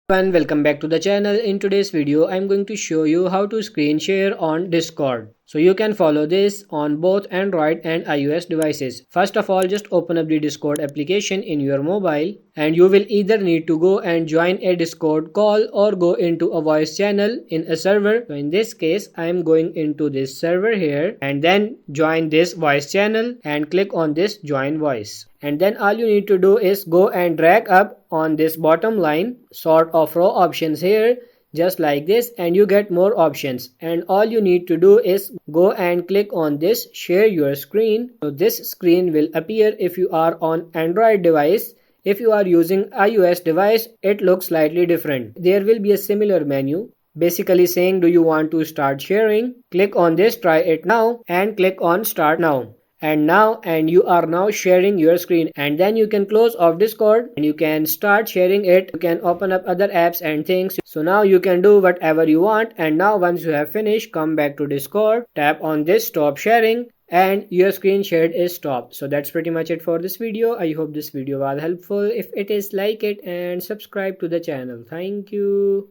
Everyone, welcome back to the channel. In today's video I'm going to show you how to screen share on Discord. So you can follow this on both Android and iOS devices. First of all, just open up the Discord application in your mobile and you will either need to go and join a Discord call or go into a voice channel in a server. So in this case I am going into this server here and then join this voice channel and click on this join voice. And then all you need to do is go and drag up on this bottom line sort of row options here just like this, and you get more options, and all you need to do is go and click on this share your screen. So this screen will appear if you are on Android device. If you are using iOS device, it looks slightly different. There will be a similar menu basically saying do you want to start sharing. Click on this try it now and click on start now, and you are now sharing your screen, and then you can close off Discord and you can start sharing it. You can open up other apps and things. So now you can do whatever you want, and now once you have finished, come back to Discord, tap on this stop sharing, and your screen shared is stopped. So that's pretty much it for this video. I hope this video was helpful. If it is, like it and subscribe to the channel. Thank you.